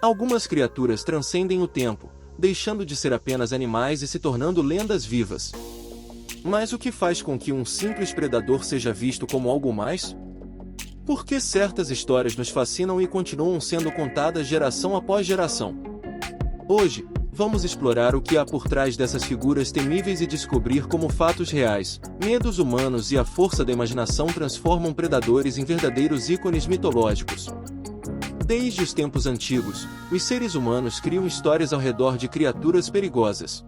Algumas criaturas transcendem o tempo, deixando de ser apenas animais e se tornando lendas vivas. Mas o que faz com que um simples predador seja visto como algo mais? Por que certas histórias nos fascinam e continuam sendo contadas geração após geração? Hoje, vamos explorar o que há por trás dessas figuras temíveis e descobrir como fatos reais, medos humanos e a força da imaginação transformam predadores em verdadeiros ícones mitológicos. Desde os tempos antigos, os seres humanos criam histórias ao redor de criaturas perigosas.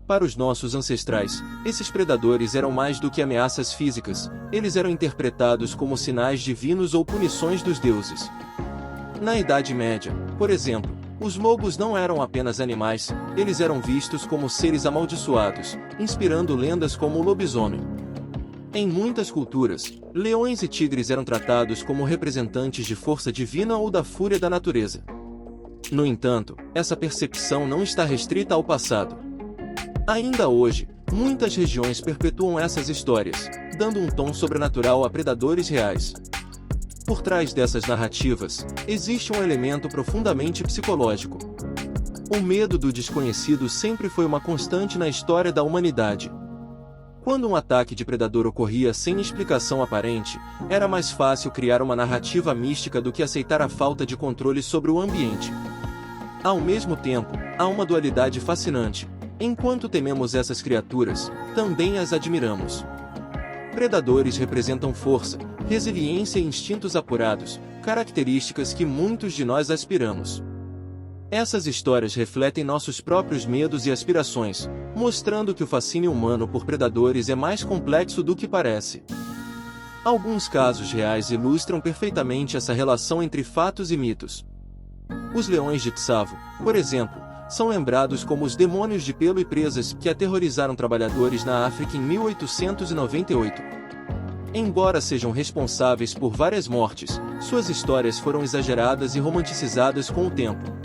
Para os nossos ancestrais, esses predadores eram mais do que ameaças físicas, eles eram interpretados como sinais divinos ou punições dos deuses. Na Idade Média, por exemplo, os lobos não eram apenas animais, eles eram vistos como seres amaldiçoados, inspirando lendas como o lobisomem. Em muitas culturas, leões e tigres eram tratados como representantes de força divina ou da fúria da natureza. No entanto, essa percepção não está restrita ao passado. Ainda hoje, muitas regiões perpetuam essas histórias, dando um tom sobrenatural a predadores reais. Por trás dessas narrativas, existe um elemento profundamente psicológico. O medo do desconhecido sempre foi uma constante na história da humanidade. Quando um ataque de predador ocorria sem explicação aparente, era mais fácil criar uma narrativa mística do que aceitar a falta de controle sobre o ambiente. Ao mesmo tempo, há uma dualidade fascinante. Enquanto tememos essas criaturas, também as admiramos. Predadores representam força, resiliência e instintos apurados, características que muitos de nós aspiramos. Essas histórias refletem nossos próprios medos e aspirações, mostrando que o fascínio humano por predadores é mais complexo do que parece. Alguns casos reais ilustram perfeitamente essa relação entre fatos e mitos. Os leões de Tsavo, por exemplo, são lembrados como os demônios de pelo e presas que aterrorizaram trabalhadores na África em 1898. Embora sejam responsáveis por várias mortes, suas histórias foram exageradas e romanticizadas com o tempo.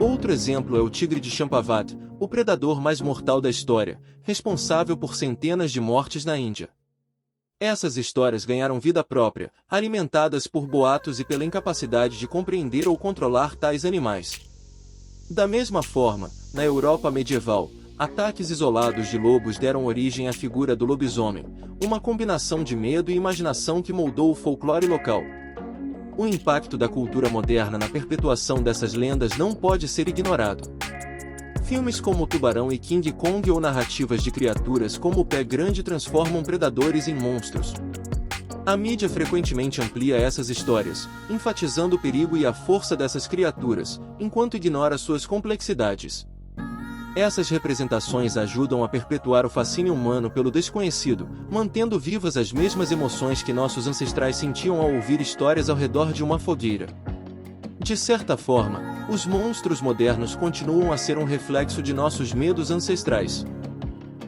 Outro exemplo é o tigre de Champavat, o predador mais mortal da história, responsável por centenas de mortes na Índia. Essas histórias ganharam vida própria, alimentadas por boatos e pela incapacidade de compreender ou controlar tais animais. Da mesma forma, na Europa medieval, ataques isolados de lobos deram origem à figura do lobisomem, uma combinação de medo e imaginação que moldou o folclore local. O impacto da cultura moderna na perpetuação dessas lendas não pode ser ignorado. Filmes como Tubarão e King Kong ou narrativas de criaturas como o Pé Grande transformam predadores em monstros. A mídia frequentemente amplia essas histórias, enfatizando o perigo e a força dessas criaturas, enquanto ignora suas complexidades. Essas representações ajudam a perpetuar o fascínio humano pelo desconhecido, mantendo vivas as mesmas emoções que nossos ancestrais sentiam ao ouvir histórias ao redor de uma fogueira. De certa forma, os monstros modernos continuam a ser um reflexo de nossos medos ancestrais.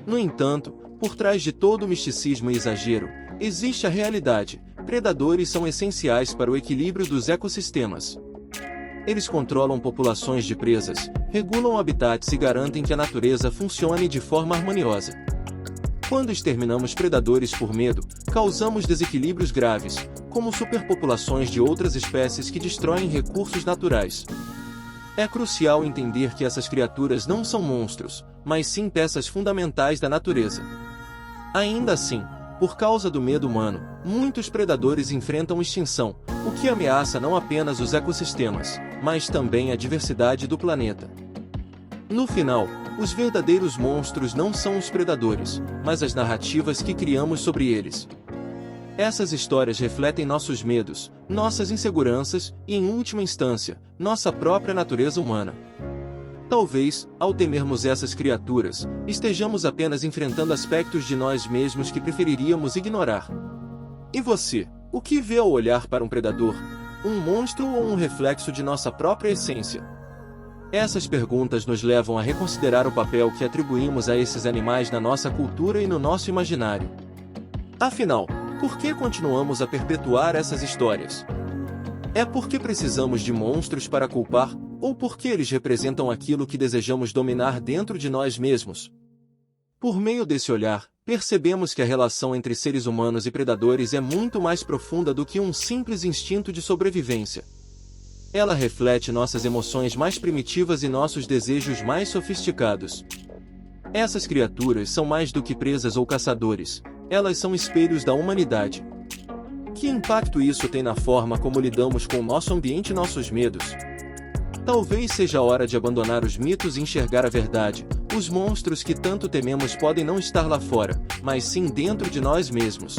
No entanto, por trás de todo o misticismo e exagero, existe a realidade. Predadores são essenciais para o equilíbrio dos ecossistemas. Eles controlam populações de presas, regulam habitats e garantem que a natureza funcione de forma harmoniosa. Quando exterminamos predadores por medo, causamos desequilíbrios graves, como superpopulações de outras espécies que destroem recursos naturais. É crucial entender que essas criaturas não são monstros, mas sim peças fundamentais da natureza. Ainda assim, por causa do medo humano, muitos predadores enfrentam extinção, o que ameaça não apenas os ecossistemas, mas também a diversidade do planeta. No final, os verdadeiros monstros não são os predadores, mas as narrativas que criamos sobre eles. Essas histórias refletem nossos medos, nossas inseguranças e, em última instância, nossa própria natureza humana. Talvez, ao temermos essas criaturas, estejamos apenas enfrentando aspectos de nós mesmos que preferiríamos ignorar. E você, o que vê ao olhar para um predador? Um monstro ou um reflexo de nossa própria essência? Essas perguntas nos levam a reconsiderar o papel que atribuímos a esses animais na nossa cultura e no nosso imaginário. Afinal, por que continuamos a perpetuar essas histórias? É porque precisamos de monstros para culpar, ou porque eles representam aquilo que desejamos dominar dentro de nós mesmos? Por meio desse olhar, percebemos que a relação entre seres humanos e predadores é muito mais profunda do que um simples instinto de sobrevivência. Ela reflete nossas emoções mais primitivas e nossos desejos mais sofisticados. Essas criaturas são mais do que presas ou caçadores, elas são espelhos da humanidade. Que impacto isso tem na forma como lidamos com o nosso ambiente e nossos medos? Talvez seja a hora de abandonar os mitos e enxergar a verdade. Os monstros que tanto tememos podem não estar lá fora, mas sim dentro de nós mesmos.